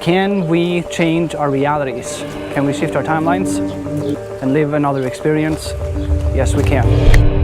Can we change our realities? Can we shift our timelines and live another experience? Yes, we can.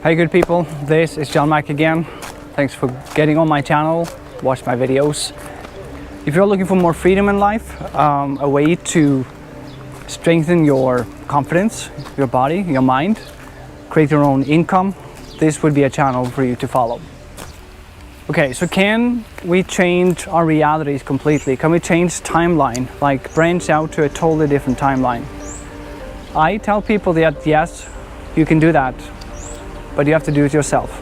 Hey good people, this is John Mack again. Thanks for getting on my channel, watch my videos. If you're looking for more freedom in life, a way to strengthen your confidence, your body, your mind, create your own income, this would be a channel for you to follow. Okay, so can we change our realities completely? Can we change timeline, like branch out to a totally different timeline? I tell people that yes, you can do that. But you have to do it yourself.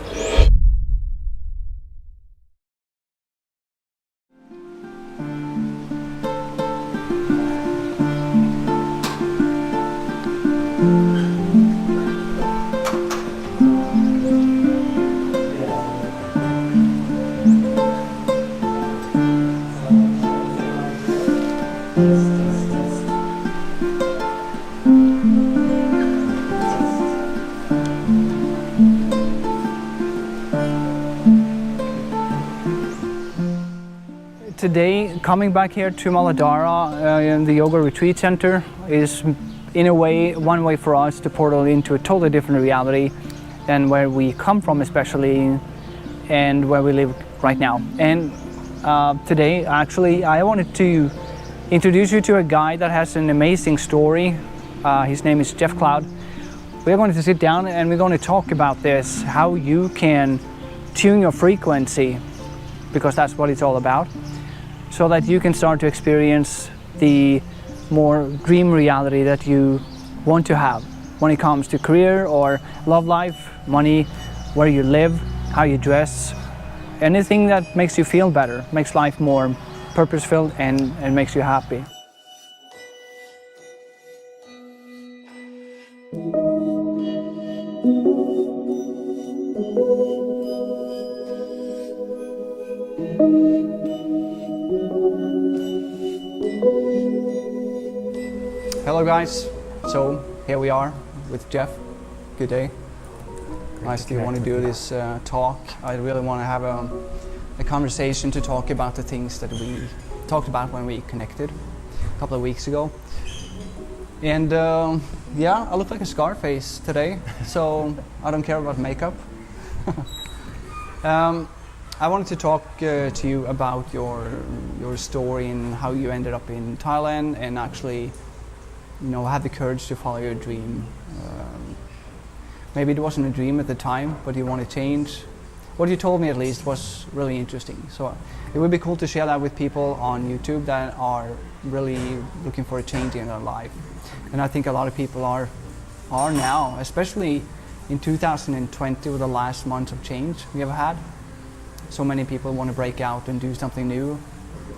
Today, coming back here to Muladhara in the Yoga Retreat Center is in a way, one way for us to portal into a totally different reality than where we come from especially and where we live right now. And today actually I wanted to introduce you to a guy that has an amazing story. His name is Jeff Cloud. We're going to sit down and we're going to talk about this, how you can tune your frequency, because that's what it's all about, so that you can start to experience the more dream reality that you want to have when it comes to career or love life, money, where you live, how you dress, anything that makes you feel better, makes life more purpose-filled and makes you happy. Hello guys, so here we are with Jeff. Good day. Nice that you want to do this talk. I really want to have a conversation to talk about the things that we talked about when we connected a couple of weeks ago. And yeah, I look like a Scarface today, so I don't care about makeup. I wanted to talk to you about your story and how you ended up in Thailand and actually, you know, have the courage to follow your dream. Maybe it wasn't a dream at the time, but you want to change. What you told me at least was really interesting. So it would be cool to share that with people on YouTube that are really looking for a change in their life. And I think a lot of people are now, especially in 2020 with the last months of change we have had. So many people want to break out and do something new,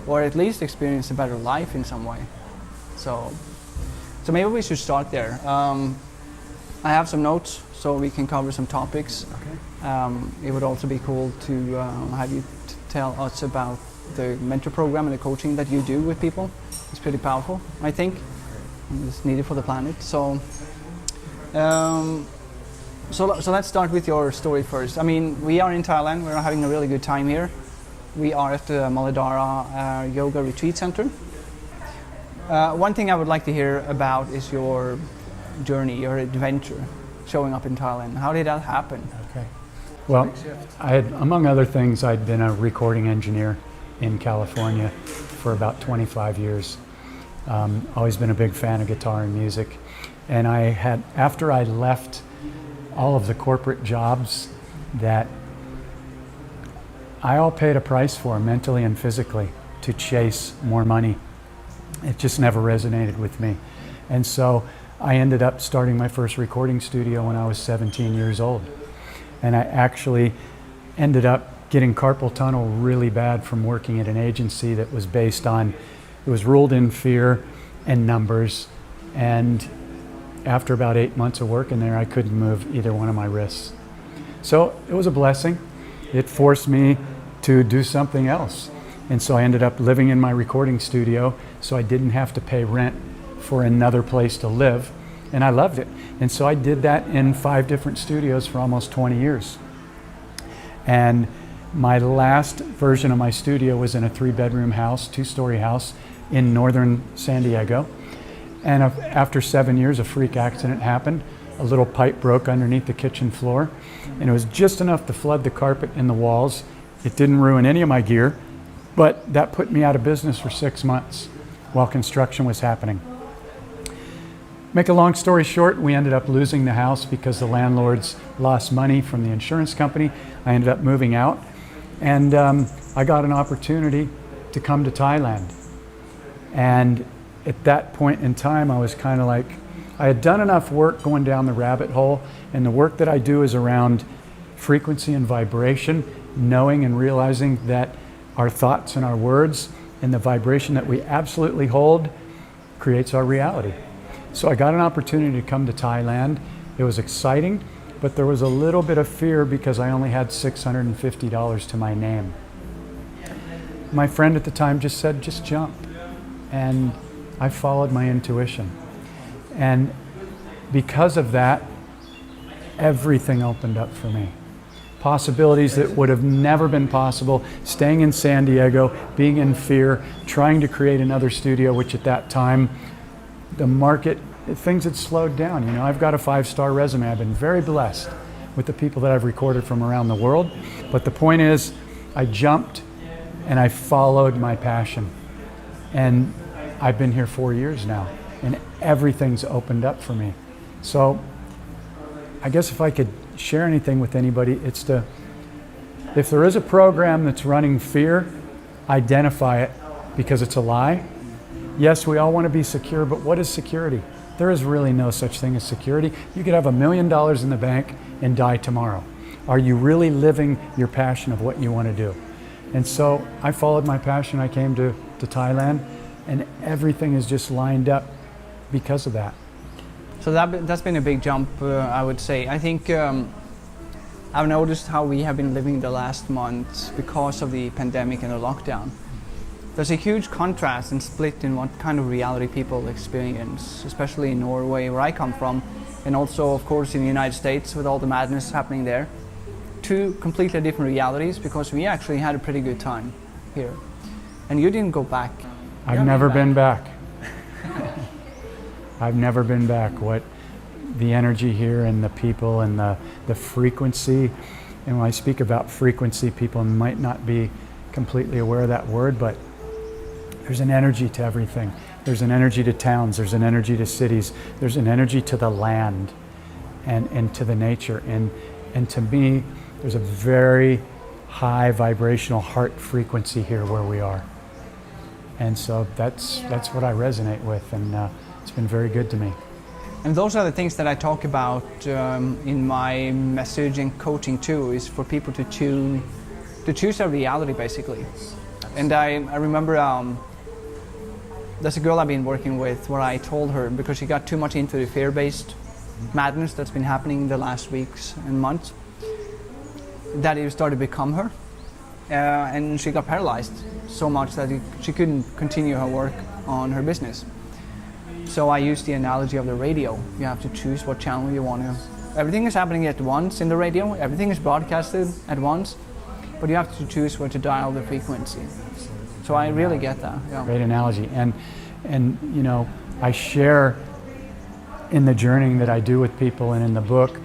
or at least experience a better life in some way. So maybe we should start there. I have some notes so we can cover some topics. Okay. It would also be cool to have you tell us about the mentor program and the coaching that you do with people. It's pretty powerful, I think. And it's needed for the planet. So let's start with your story first. I mean, we are in Thailand. We're having a really good time here. We are at the Muladhara Yoga Retreat Center. One thing I would like to hear about is your journey, your adventure showing up in Thailand. How did that happen? Okay. Well, among other things, I'd been a recording engineer in California for about 25 years. Always been a big fan of guitar and music. And after I left all of the corporate jobs that I all paid a price for mentally and physically to chase more money, it just never resonated with me. And so I ended up starting my first recording studio when I was 17 years old. And I actually ended up getting carpal tunnel really bad from working at an agency that was based on, it was ruled in fear and numbers. And after about 8 months of working there, I couldn't move either one of my wrists. So it was a blessing. It forced me to do something else. And so I ended up living in my recording studio so I didn't have to pay rent for another place to live. And I loved it. And so I did that in 5 different studios for almost 20 years. And my last version of my studio was in a 3-bedroom house, 2-story house in northern San Diego. And after 7 years, a freak accident happened. A little pipe broke underneath the kitchen floor, and it was just enough to flood the carpet and the walls. It didn't ruin any of my gear, but that put me out of business for 6 months while construction was happening. Make a long story short, we ended up losing the house because the landlords lost money from the insurance company. I ended up moving out, and I got an opportunity to come to Thailand. And at that point in time, I was kind of like, I had done enough work going down the rabbit hole, and the work that I do is around frequency and vibration, knowing and realizing that our thoughts and our words and the vibration that we absolutely hold creates our reality. So I got an opportunity to come to Thailand. It was exciting, but there was a little bit of fear because I only had $650 to my name. My friend at the time just said, just jump. And I followed my intuition. And because of that, everything opened up for me. Possibilities that would have never been possible, staying in San Diego, being in fear, trying to create another studio, which at that time, the market, things had slowed down. You know, I've got a 5-star resume. I've been very blessed with the people that I've recorded from around the world. But the point is, I jumped and I followed my passion. And I've been here 4 years now, and everything's opened up for me. So I guess if I could share anything with anybody, it's to, if there is a program that's running fear, identify it, because it's a lie. Yes, we all want to be secure, but what is security? There is really no such thing as security. You could have $1 million in the bank and die tomorrow. Are you really living your passion of what you want to do? And so I followed my passion. I came to Thailand, and everything is just lined up because of that. So that's been a big jump, I would say. I think I've noticed how we have been living the last months because of the pandemic and the lockdown. There's a huge contrast and split in what kind of reality people experience, especially in Norway, where I come from, and also, of course, in the United States with all the madness happening there. 2 completely different realities, because we actually had a pretty good time here. And you didn't go back. I've never been back. I've never been back. What the energy here and the people and the frequency, and when I speak about frequency, people might not be completely aware of that word, but there's an energy to everything. There's an energy to towns, there's an energy to cities, there's an energy to the land and to the nature. And to me, there's a very high vibrational heart frequency here where we are. And so that's what I resonate with, and it's been very good to me. And those are the things that I talk about in my message and coaching too, is for people to choose their reality, basically. And I remember there's a girl I've been working with where I told her, because she got too much into the fear-based madness that's been happening in the last weeks and months, that it started to become her. And she got paralyzed so much that she couldn't continue her work on her business. So I used the analogy of the radio. You have to choose what channel you want to. Everything is happening at once in the radio, everything is broadcasted at once, but you have to choose where to dial the frequency. So I really get that. Yeah. Great analogy. And you know, I share in the journeying that I do with people and in the book,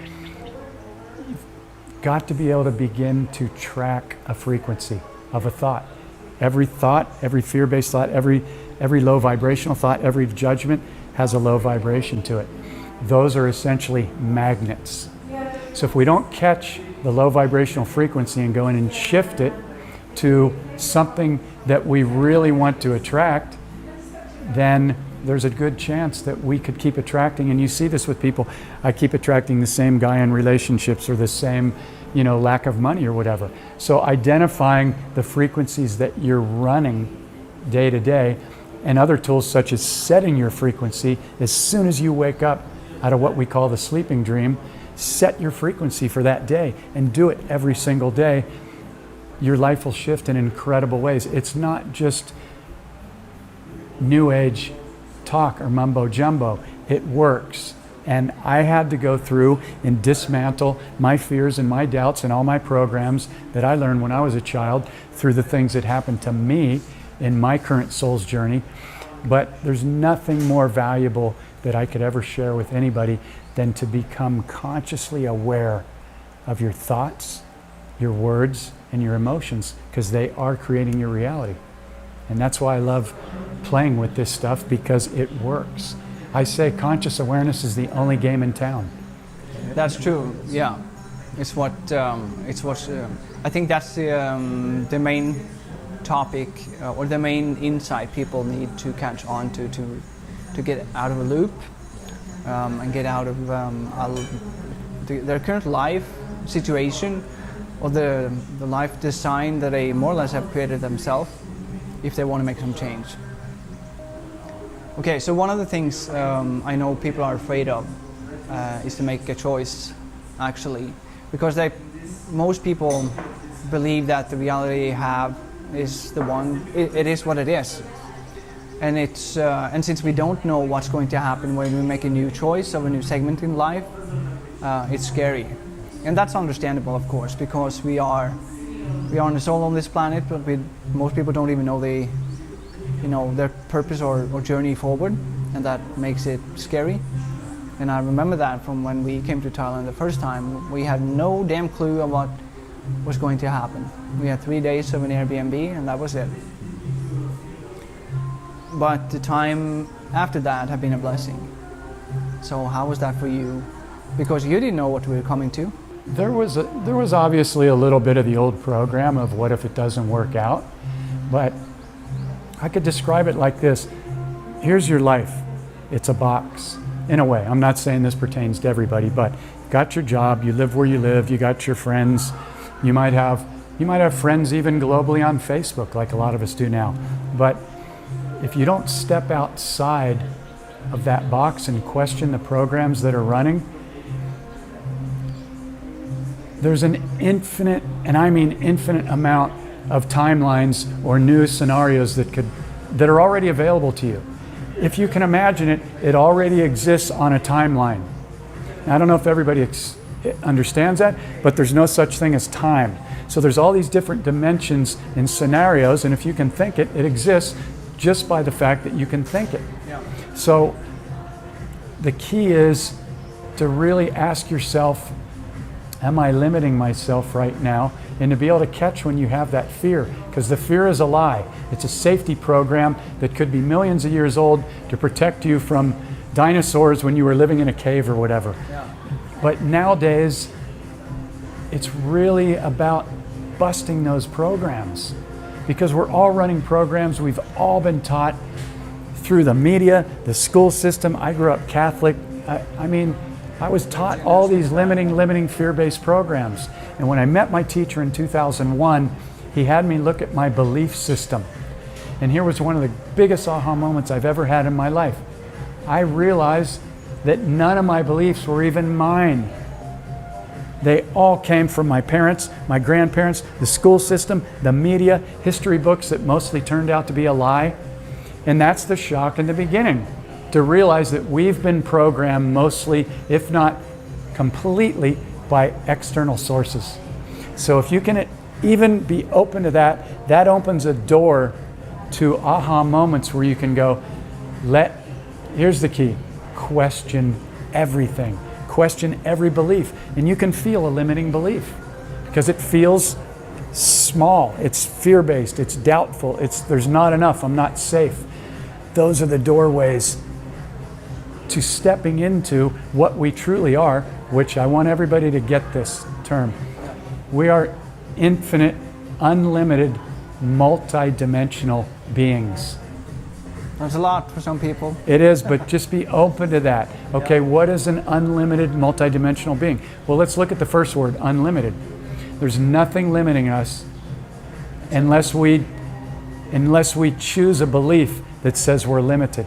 you've got to be able to begin to track a frequency of a thought. Every fear-based thought, every low vibrational thought, every judgment has a low vibration to it. Those are essentially magnets. So if we don't catch the low vibrational frequency and go in and shift it to something that we really want to attract, then there's a good chance that we could keep attracting, and you see this with people. I keep attracting the same guy in relationships, or the same lack of money or whatever. So identifying the frequencies that you're running day to day, and other tools such as setting your frequency as soon as you wake up out of what we call the sleeping dream. Set your frequency for that day and do it every single day. Your life will shift in incredible ways. It's not just new age talk or mumbo jumbo. It works. And I had to go through and dismantle my fears and my doubts and all my programs that I learned when I was a child through the things that happened to me in my current soul's journey. But there's nothing more valuable that I could ever share with anybody than to become consciously aware of your thoughts, your words, and your emotions, because they are creating your reality. And that's why I love playing with this stuff, because it works. I say conscious awareness is the only game in town. That's true. Yeah, it's what I think that's the main topic or the main insight people need to catch on to get out of a loop and get out of their current life situation or the life design that they more or less have created themselves, if they want to make some change. Okay, so one of the things I know people are afraid of is to make a choice, actually, because most people believe that the reality they have is the one. It is what it is, and and since we don't know what's going to happen when we make a new choice of a new segment in life, it's scary, and that's understandable, of course, because we are on a soul on this planet, but most people don't even know their purpose or journey forward, and that makes it scary. And I remember that from when we came to Thailand the first time, we had no damn clue of what was going to happen. We had 3 days of an Airbnb, and that was it. But the time after that had been a blessing. So how was that for you? Because you didn't know what we were coming to. There was obviously a little bit of the old program of what if it doesn't work out, but I could describe it like this. Here's your life. It's a box. In a way, I'm not saying this pertains to everybody, but you got your job, you live where you live, you got your friends. You might have friends even globally on Facebook, like a lot of us do now. But if you don't step outside of that box and question the programs that are running, there's an infinite, and I mean infinite amount of timelines or new scenarios that are already available to you. If you can imagine it, it already exists on a timeline. Now, I don't know if everybody understands that, but there's no such thing as time. So there's all these different dimensions and scenarios, and if you can think it, it exists just by the fact that you can think it. Yeah. So the key is to really ask yourself, am I limiting myself right now? And to be able to catch when you have that fear, because the fear is a lie. It's a safety program that could be millions of years old to protect you from dinosaurs when you were living in a cave or whatever. Yeah. But nowadays, it's really about busting those programs, because we're all running programs we've all been taught through the media, the school system. I grew up Catholic. I was taught all these limiting, fear-based programs. And when I met my teacher in 2001, he had me look at my belief system. And here was one of the biggest aha moments I've ever had in my life. I realized that none of my beliefs were even mine. They all came from my parents, my grandparents, the school system, the media, history books that mostly turned out to be a lie. And that's the shock in the beginning, to realize that we've been programmed mostly, if not completely, by external sources. So if you can even be open to that, that opens a door to aha moments where you can go, here's the key, question everything. Question every belief. And you can feel a limiting belief because it feels small, it's fear-based, it's doubtful, there's not enough, I'm not safe. Those are the doorways to stepping into what we truly are, which I want everybody to get this term. We are infinite, unlimited, multi-dimensional beings. That's a lot for some people. It is, but just be open to that. Okay, what is an unlimited, multi-dimensional being? Well, let's look at the first word, unlimited. There's nothing limiting us unless we choose a belief that says we're limited.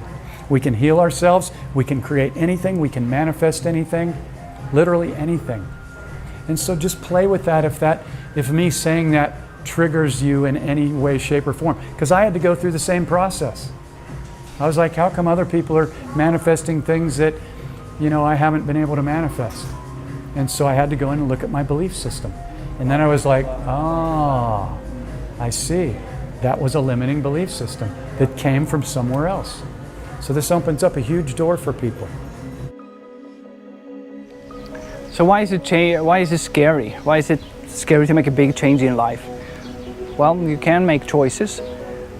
We can heal ourselves, we can create anything, we can manifest anything, literally anything. And so just play with that if me saying that triggers you in any way, shape, or form. Because I had to go through the same process. I was like, how come other people are manifesting things that, I haven't been able to manifest? And so I had to go in and look at my belief system. And then I was like, I see. That was a limiting belief system that came from somewhere else. So this opens up a huge door for people. So why is it scary? Why is it scary to make a big change in life? Well, you can make choices.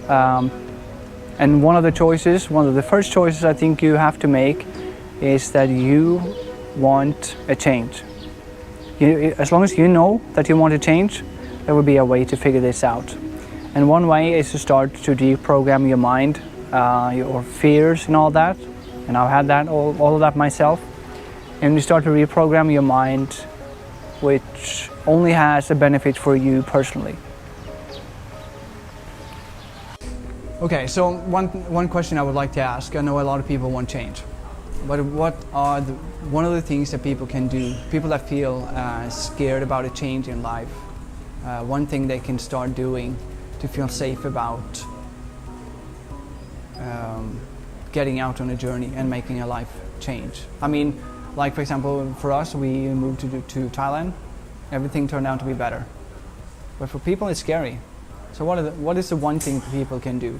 And one of the first choices I think you have to make is that you want a change. As long as you know that you want to change, there will be a way to figure this out. And one way is to start to deprogram your mind, your fears and all that. And I've had that, all of that myself. And you start to reprogram your mind, which only has a benefit for you personally. Okay, so one question I would like to ask. I know a lot of people want change, but what are one of the things that people can do, people that feel scared about a change in life, one thing they can start doing to feel safe about getting out on a journey and making a life change? I mean, like for example, for us, we moved to Thailand. Everything turned out to be better. But for people, it's scary. So what is the one thing people can do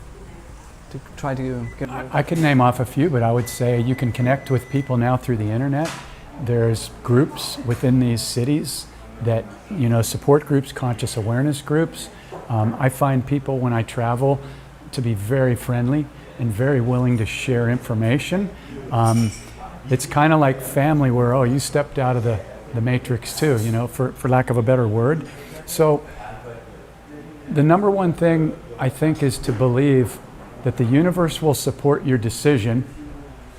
to try to get rid of? I could name off a few, but I would say you can connect with people now through the internet. There's groups within these cities that, support groups, conscious awareness groups. I find people when I travel to be very friendly and very willing to share information. It's kind of like family where, you stepped out of the matrix too, for lack of a better word. So the number one thing I think is to believe that the universe will support your decision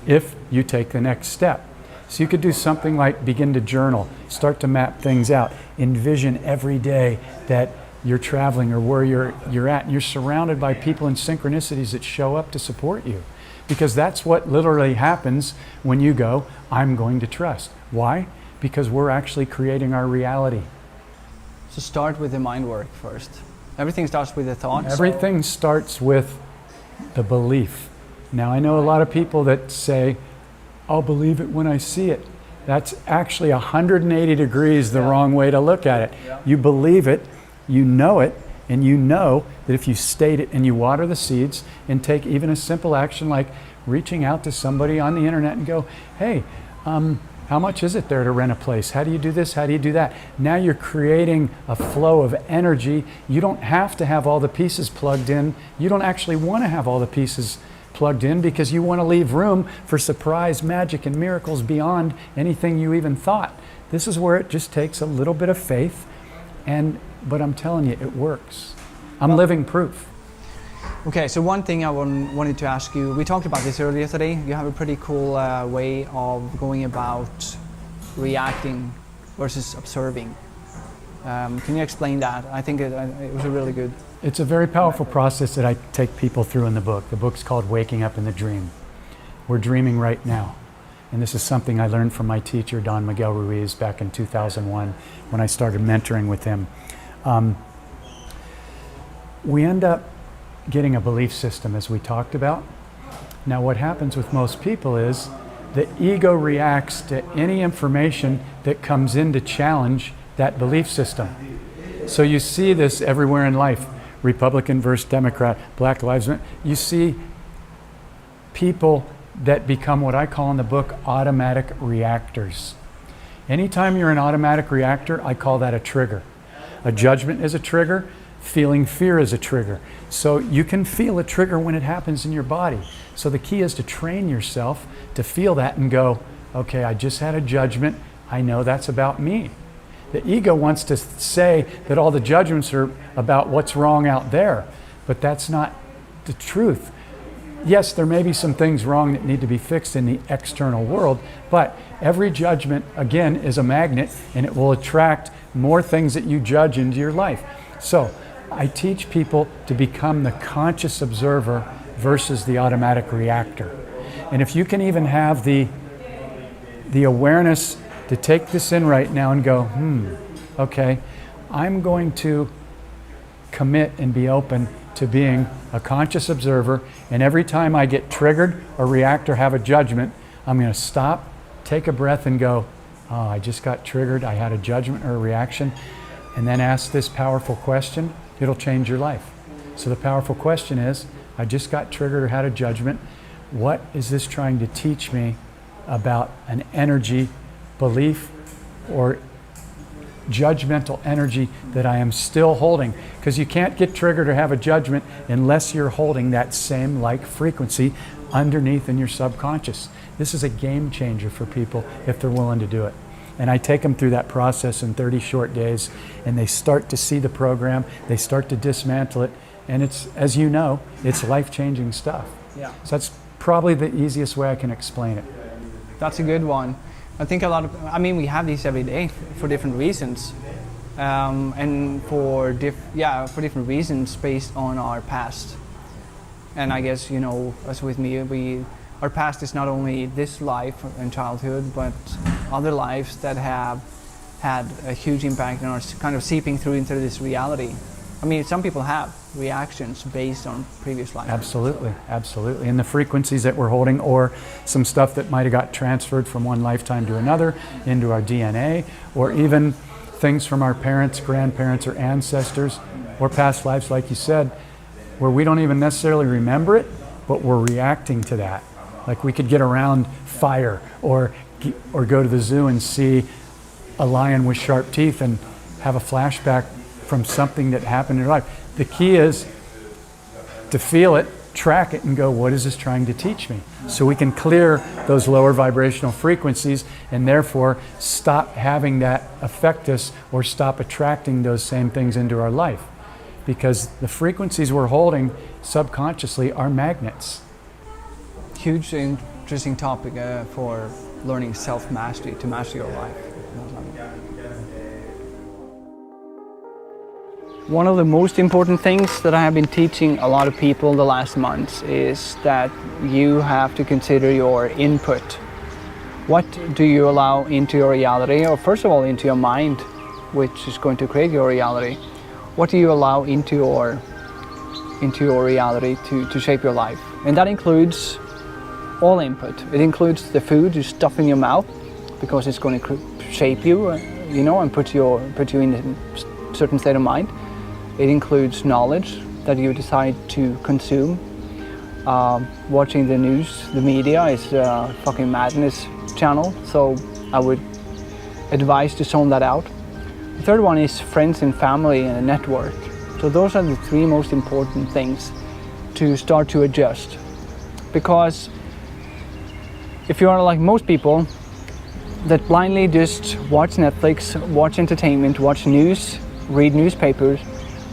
if you take the next step. So you could do something like begin to journal, start to map things out, envision every day that you're traveling or where you're at, and you're surrounded by people and synchronicities that show up to support you. Because that's what literally happens when you go, I'm going to trust. Why? Because we're actually creating our reality. So start with the mind work first. Everything starts with the thoughts. Everything starts with the belief. Now I know a lot of people that say, I'll believe it when I see it. That's actually 180 degrees the wrong way to look at it. Yeah. You believe it, you know it, and you know that if you state it and you water the seeds and take even a simple action like reaching out to somebody on the internet and go, hey, how much is it there to rent a place? How do you do this? How do you do that? Now you're creating a flow of energy. You don't have to have all the pieces plugged in. You don't actually want to have all the pieces plugged in because you want to leave room for surprise, magic, and miracles beyond anything you even thought. This is where it just takes a little bit of faith, but I'm telling you, it works. I'm living proof. Okay, so one thing I wanted to ask you, we talked about this earlier today. You have a pretty cool way of going about reacting versus observing. Can you explain that? I think it was a really good. It's a very powerful process that I take people through in the book. The book's called Waking Up in the Dream. We're dreaming right now. And this is something I learned from my teacher, Don Miguel Ruiz, back in 2001 when I started mentoring with him. We end up getting a belief system, as we talked about. Now what happens with most people is the ego reacts to any information that comes in to challenge that belief system. So you see this everywhere in life. Republican versus Democrat, Black Lives Matter. You see people that become what I call in the book automatic reactors. Anytime you're an automatic reactor, I call that a trigger. A judgment is a trigger. Feeling fear is a trigger. So you can feel a trigger when it happens in your body. So the key is to train yourself to feel that and go, okay, I just had a judgment. I know that's about me. The ego wants to say that all the judgments are about what's wrong out there, but that's not the truth. yes, there may be some things wrong that need to be fixed in the external world, but every judgment, again, is a magnet, and it will attract more things that you judge into your life. So I teach people to become the conscious observer versus the automatic reactor. And if you can even have the awareness to take this in right now and go, okay, I'm going to commit and be open to being a conscious observer, and every time I get triggered or react or have a judgment, I'm going to stop, take a breath and go, oh, I just got triggered, I had a judgment or a reaction, and then ask this powerful question. It'll change your life. So the powerful question is, I just got triggered or had a judgment. What is this trying to teach me about an energy, belief, or judgmental energy that I am still holding? Because you can't get triggered or have a judgment unless you're holding that same like frequency underneath in your subconscious. This is a game changer for people if they're willing to do it. And I take them through that process in 30 short days, and they start to see the program, they start to dismantle it, and it's, as you know, it's life-changing stuff. Yeah. So that's probably the easiest way I can explain it. That's a good one. I think we have these every day for different reasons, and for different reasons based on our past. And I guess, as with me, our past is not only this life and childhood, but other lives that have had a huge impact on us, kind of seeping through into this reality. I mean, some people have reactions based on previous lives. Absolutely, absolutely. And the frequencies that we're holding, or some stuff that might have got transferred from one lifetime to another into our DNA, or even things from our parents, grandparents, or ancestors, or past lives, like you said, where we don't even necessarily remember it, but we're reacting to that. Like we could get around fire, or go to the zoo and see a lion with sharp teeth and have a flashback from something that happened in your life. The key is to feel it, track it, and go, what is this trying to teach me? So we can clear those lower vibrational frequencies, and therefore stop having that affect us, or stop attracting those same things into our life. Because the frequencies we're holding subconsciously are magnets. Huge, interesting topic for learning self-mastery, to master your life. One of the most important things that I have been teaching a lot of people the last months is that you have to consider your input. What do you allow into your reality, or first of all into your mind, which is going to create your reality? What do you allow into your reality to shape your life? And that includes all input. It includes the food you stuff in your mouth, because it's going to shape you, and put you in a certain state of mind. It includes knowledge that you decide to consume. Watching the news, the media is a fucking madness channel, so I would advise to zone that out. The third one is friends and family and a network. So those are the three most important things to start to adjust. Because if you are like most people that blindly just watch Netflix, watch entertainment, watch news, read newspapers,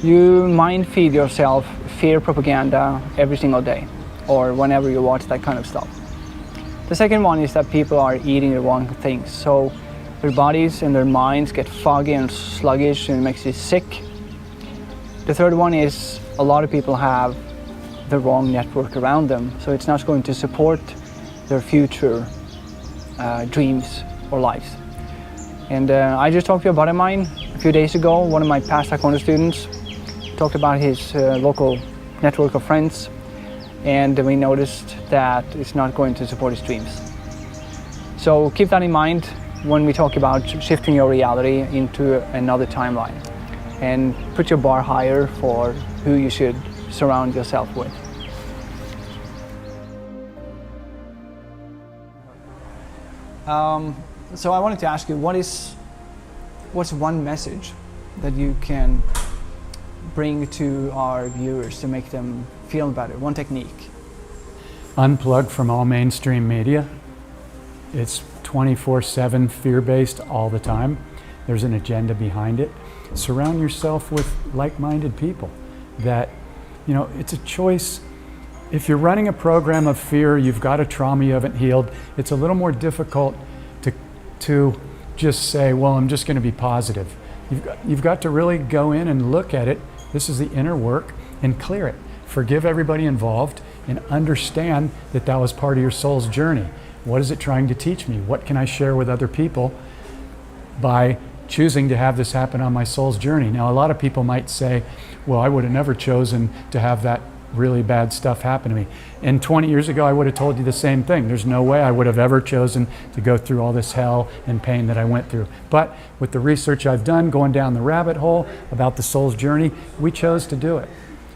you mind feed yourself fear propaganda every single day, or whenever you watch that kind of stuff. The second one is that people are eating the wrong things. So their bodies and their minds get foggy and sluggish, and it makes you sick. The third one is a lot of people have the wrong network around them, so it's not going to support their future dreams or lives. And I just talked to a buddy of mine a few days ago, one of my past Taekwondo students, talked about his local network of friends, and we noticed that it's not going to support his dreams. So keep that in mind when we talk about shifting your reality into another timeline, and put your bar higher for who you should surround yourself with. So I wanted to ask you, what's one message that you can bring to our viewers to make them feel better? One technique. Unplug from all mainstream media. It's 24/7 fear-based all the time. There's an agenda behind it. Surround yourself with like-minded people that, it's a choice if you're running a program of fear, you've got a trauma you haven't healed, it's a little more difficult to just say, well, I'm just going to be positive. You've got to really go in and look at it. This is the inner work, and clear it. Forgive everybody involved and understand that that was part of your soul's journey. What is it trying to teach me? What can I share with other people by choosing to have this happen on my soul's journey? Now, a lot of people might say, well, I would have never chosen to have that really bad stuff happen to me. And 20 years ago, I would have told you the same thing. There's no way I would have ever chosen to go through all this hell and pain that I went through. But with the research I've done, going down the rabbit hole about the soul's journey, we chose to do it.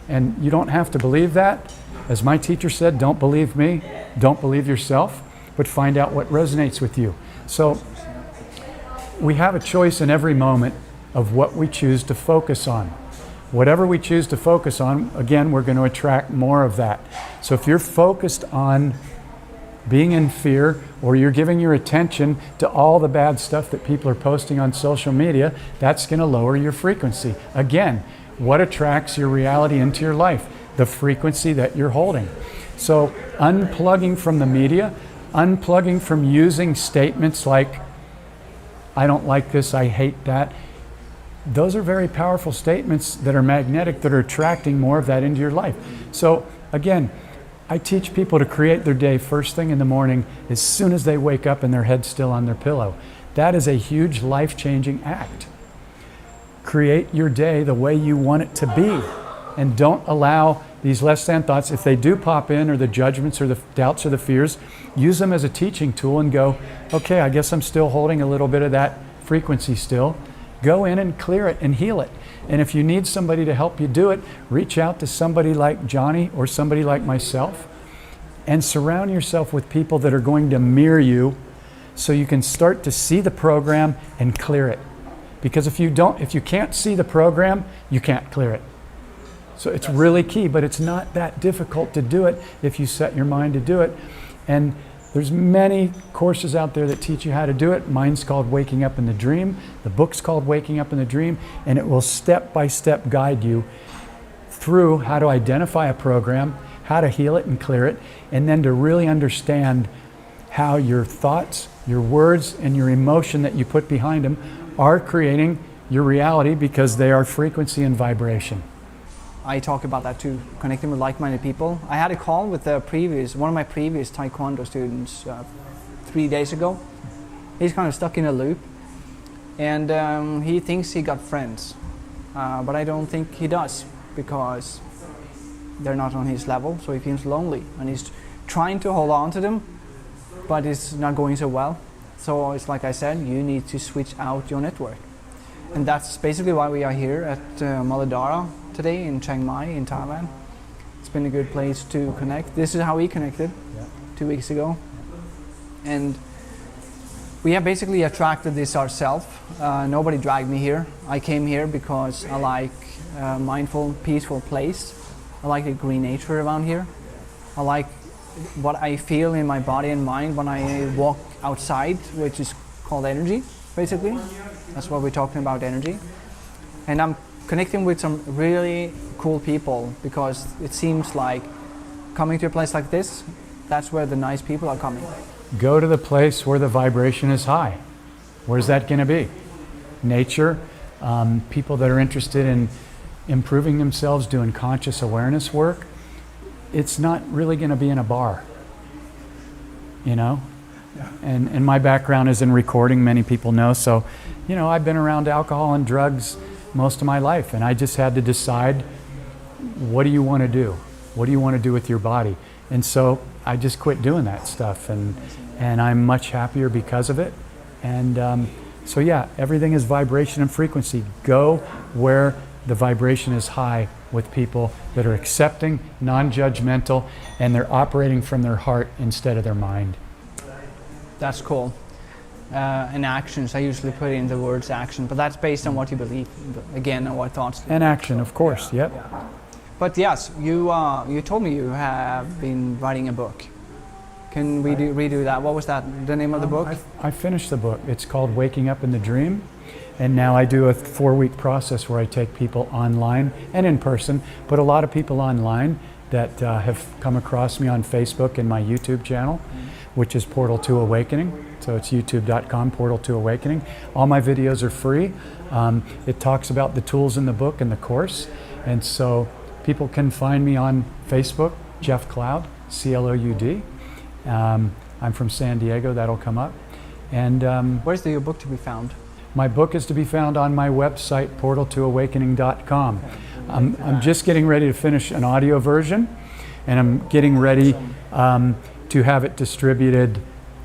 And you don't have to believe that. As my teacher said, don't believe me, don't believe yourself, but find out what resonates with you. So we have a choice in every moment of what we choose to focus on. Whatever we choose to focus on, again, we're going to attract more of that. So if you're focused on being in fear, or you're giving your attention to all the bad stuff that people are posting on social media, that's going to lower your frequency. Again, what attracts your reality into your life? The frequency that you're holding. So unplugging from the media, unplugging from using statements like, I don't like this, I hate that. Those are very powerful statements that are magnetic, that are attracting more of that into your life. So again, I teach people to create their day first thing in the morning, as soon as they wake up and their head's still on their pillow. That is a huge life-changing act. Create your day the way you want it to be, and don't allow these less than thoughts, if they do pop in, or the judgments or the doubts or the fears, use them as a teaching tool and go, okay, I guess I'm still holding a little bit of that frequency still. Go in and clear it and heal it. And if you need somebody to help you do it, reach out to somebody like Johnny or somebody like myself, and surround yourself with people that are going to mirror you, so you can start to see the program and clear it. Because if you can't see the program, you can't clear it. So it's really key, but it's not that difficult to do it if you set your mind to do it. And there's many courses out there that teach you how to do it. Mine's called Waking Up in the Dream. The book's called Waking Up in the Dream, and it will step-by-step guide you through how to identify a program, how to heal it and clear it, and then to really understand how your thoughts, your words, and your emotion that you put behind them are creating your reality, because they are frequency and vibration. I talk about that too, connecting with like-minded people. I had a call with one of my previous Taekwondo students 3 days ago. He's kind of stuck in a loop, and he thinks he got friends, but I don't think he does, because they're not on his level, so he feels lonely, and he's trying to hold on to them, but it's not going so well. So it's like I said, you need to switch out your network. And that's basically why we are here at Muladhara today in Chiang Mai in Thailand. It's been a good place to connect. This is how we connected 2 weeks ago. And we have basically attracted this ourselves. Nobody dragged me here. I came here because I like a mindful, peaceful place. I like the green nature around here. I like what I feel in my body and mind when I walk outside, which is called energy, basically. That's what we're talking about, energy. And I'm connecting with some really cool people, because it seems like coming to a place like this, that's where the nice people are coming. Go to the place where the vibration is high. Where's that going to be? Nature, people that are interested in improving themselves, doing conscious awareness work. It's not really going to be in a bar, you know? Yeah. And my background is in recording, many people know. So, you know, I've been around alcohol and drugs most of my life, and I just had to decide, what do you want to do? What do you want to do with your body? And so I just quit doing that stuff, and I'm much happier because of it. And so yeah, everything is vibration and frequency. Go where the vibration is high, with people that are accepting, non-judgmental, and they're operating from their heart instead of their mind. That's cool. And actions, I usually put in the words action, but that's based on what you believe, again, and what thoughts. And action, of course, yep. But yes, you told me you have been writing a book. Can we redo that? What was that, the name of the book? I finished the book. It's called Waking Up in the Dream. And now I do a 4-week process where I take people online and in person, but a lot of people online, that have come across me on Facebook and my YouTube channel, which is Portal to Awakening. So it's youtube.com, Portal to Awakening. All my videos are free. It talks about the tools in the book and the course. And so people can find me on Facebook, Jeff Cloud, C-L-O-U-D. I'm from San Diego, that'll come up. And Where's your book to be found? my book is to be found on my website, portaltoawakening.com. I'm just getting ready to finish an audio version, and I'm getting ready to have it distributed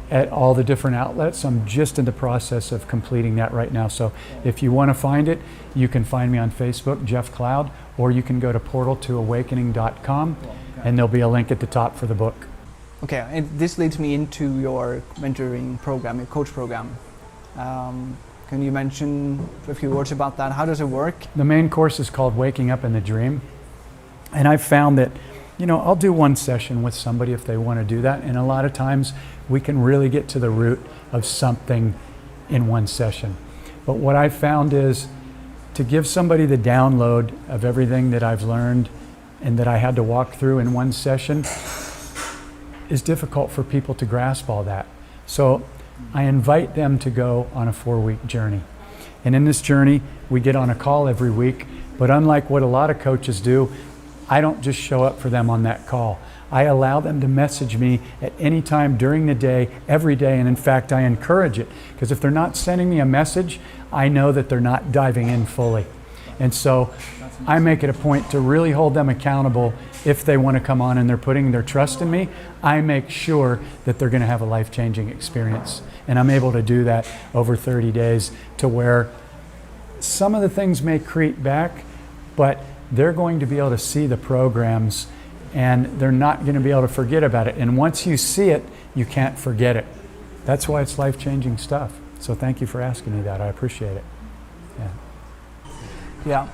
at all the different outlets. I'm just in the process of completing that right now. So if you want to find it, you can find me on Facebook, Jeff Cloud, or you can go to portaltoawakening.com, and there'll be a link at the top for the book. Okay, and this leads me into your mentoring program, your coach program. Can you mention a few words about that? How does it work? The main course is called Waking Up in the Dream. And I've found that, I'll do one session with somebody if they want to do that. And a lot of times we can really get to the root of something in one session. But what I've found is to give somebody the download of everything that I've learned and that I had to walk through in one session is difficult for people to grasp all that. So I invite them to go on a 4-week journey. And in this journey, we get on a call every week, but unlike what a lot of coaches do, I don't just show up for them on that call. I allow them to message me at any time during the day, every day, and in fact, I encourage it. Because if they're not sending me a message, I know that they're not diving in fully. And so I make it a point to really hold them accountable. If they want to come on and they're putting their trust in me, I make sure that they're going to have a life-changing experience. And I'm able to do that over 30 days to where some of the things may creep back, but they're going to be able to see the programs and they're not going to be able to forget about it. And once you see it, you can't forget it. That's why it's life-changing stuff. So thank you for asking me that. I appreciate it. Yeah,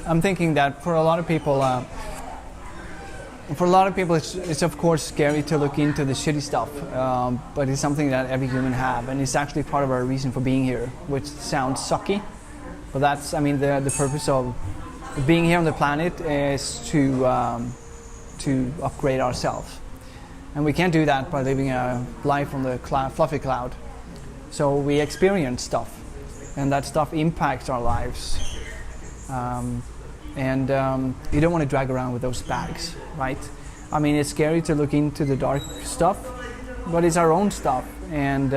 I'm thinking that for a lot of people, it's of course scary to look into the shitty stuff, but it's something that every human have, and it's actually part of our reason for being here, which sounds sucky, but that's, the purpose of being here on the planet is to upgrade ourselves, and we can't do that by living a life on the fluffy cloud. So we experience stuff, and that stuff impacts our lives. You don't want to drag around with those bags, right? It's scary to look into the dark stuff, but it's our own stuff. And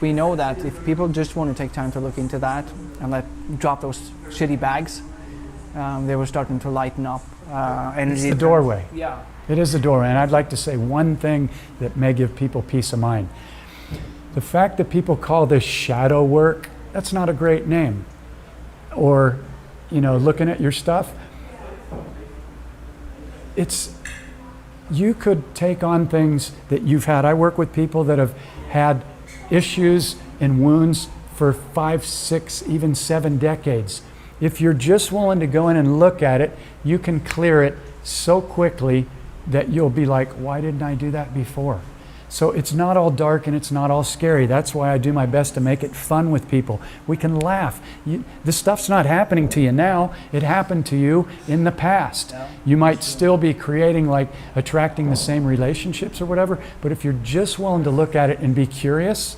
we know that if people just want to take time to look into that and drop those shitty bags, they were starting to lighten up. It's the doorway. Yeah. It is the doorway. And I'd like to say one thing that may give people peace of mind. The fact that people call this shadow work, that's not a great name. Or, looking at your stuff, you could take on things that you've had. I work with people that have had issues and wounds for 5, 6, even 7 decades. If you're just willing to go in and look at it, you can clear it so quickly that you'll be like, why didn't I do that before? So it's not all dark and it's not all scary. That's why I do my best to make it fun with people. We can laugh. This stuff's not happening to you now. It happened to you in the past. Yeah. You might still be creating, attracting the same relationships or whatever, but if you're just willing to look at it and be curious,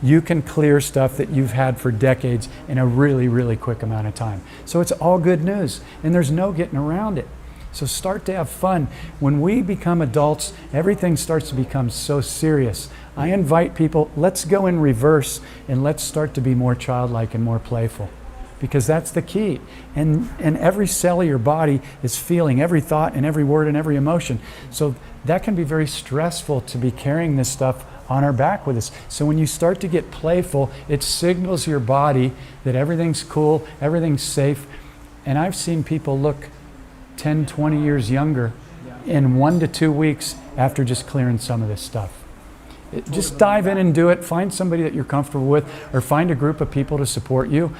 you can clear stuff that you've had for decades in a really, really quick amount of time. So it's all good news, and there's no getting around it. So start to have fun. When we become adults, everything starts to become so serious. I invite people, let's go in reverse and let's start to be more childlike and more playful, because that's the key. And every cell of your body is feeling every thought and every word and every emotion. So that can be very stressful to be carrying this stuff on our back with us. So when you start to get playful, it signals your body that everything's cool, everything's safe. And I've seen people look 10, 20 years younger in 1 to 2 weeks after just clearing some of this stuff. Just dive in and do it. Find somebody that you're comfortable with, or find a group of people to support you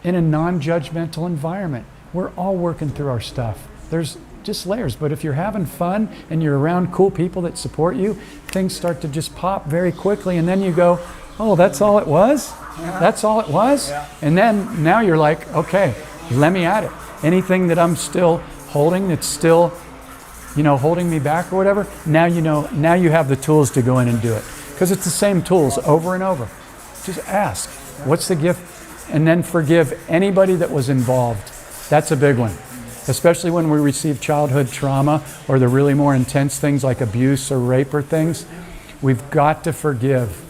in a non-judgmental environment. We're all working through our stuff. There's just layers, but if you're having fun and you're around cool people that support you, things start to just pop very quickly, and then you go, oh, that's all it was? That's all it was? And then now you're like, okay, let me at it. Anything that I'm still holding that's still, holding me back or whatever, now now you have the tools to go in and do it. Because it's the same tools over and over. Just ask, what's the gift? And then forgive anybody that was involved. That's a big one. Especially when we receive childhood trauma or the really more intense things like abuse or rape or things. We've got to forgive.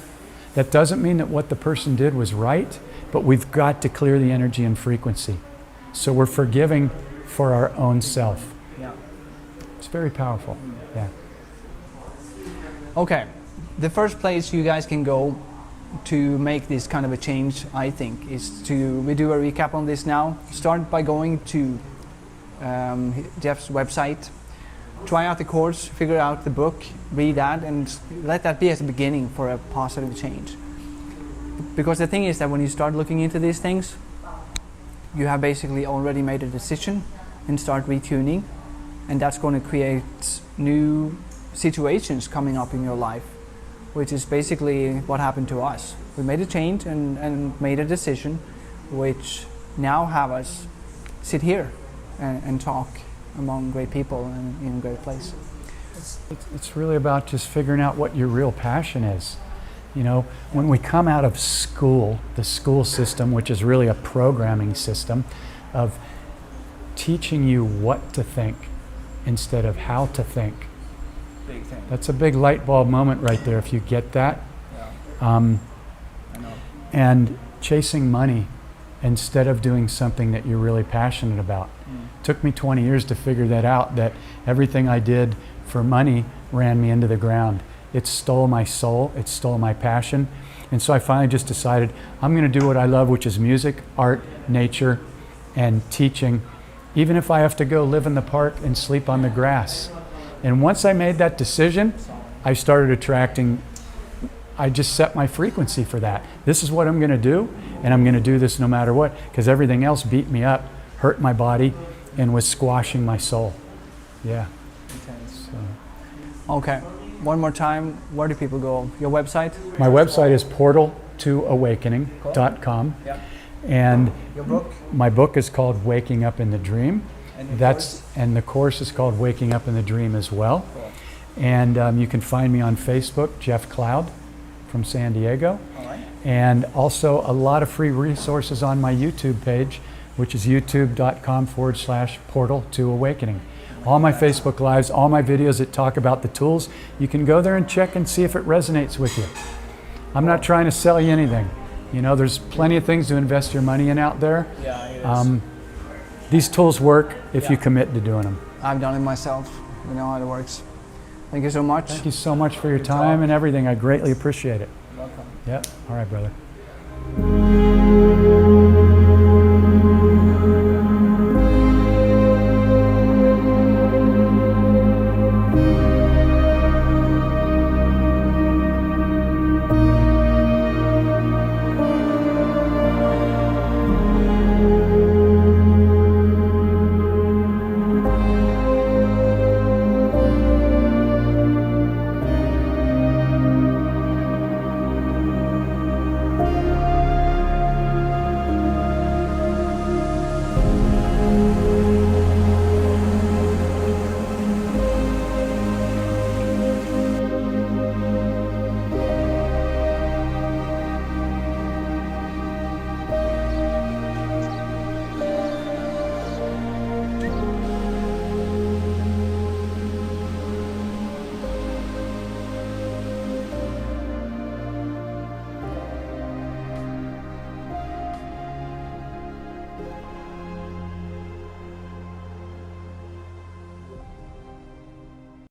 That doesn't mean that what the person did was right, but we've got to clear the energy and frequency. So we're forgiving for our own self. Yeah. It's very powerful. Yeah. Okay. The first place you guys can go to make this kind of a change, I think, is we do a recap on this now. Start by going to Jeff's website, try out the course, figure out the book, read that, and let that be as a beginning for a positive change. Because the thing is that when you start looking into these things, you have basically already made a decision and start retuning, and that's going to create new situations coming up in your life, which is basically what happened to us. We made a change and made a decision, which now have us sit here and talk among great people and in a great place. It's really about just figuring out what your real passion is. When we come out of school, the school system, which is really a programming system of teaching you what to think instead of how to think. Big thing. That's a big light bulb moment right there if you get that. Yeah. I know. And chasing money instead of doing something that you're really passionate about. Took me 20 years to figure that out, that everything I did for money ran me into the ground. It stole my soul, it stole my passion. And so I finally just decided I'm going to do what I love, which is music, art, nature, and teaching, even if I have to go live in the park and sleep on the grass. And once I made that decision, I started attracting, I just set my frequency for that. This is what I'm going to do, and I'm going to do this no matter what, because everything else beat me up, hurt my body, and was squashing my soul. Yeah. Okay. One more time, where do people go? Your website? My website is portal2awakening.com. Yeah. And your book? My book is called Waking Up in the Dream. And the course is called Waking Up in the Dream as well. Cool. And you can find me on Facebook, Jeff Cloud from San Diego. All right. And also a lot of free resources on my YouTube page, which is youtube.com/portal2awakening. All my Facebook Lives, all my videos that talk about the tools, you can go there and check and see if it resonates with you. I'm not trying to sell you anything. There's plenty of things to invest your money in out there. Yeah, it is. These tools work if you commit to doing them. I've done it myself. You know how it works. Thank you so much. Thank you so much for your time and everything. I greatly appreciate it. Welcome. Yep. All right, brother.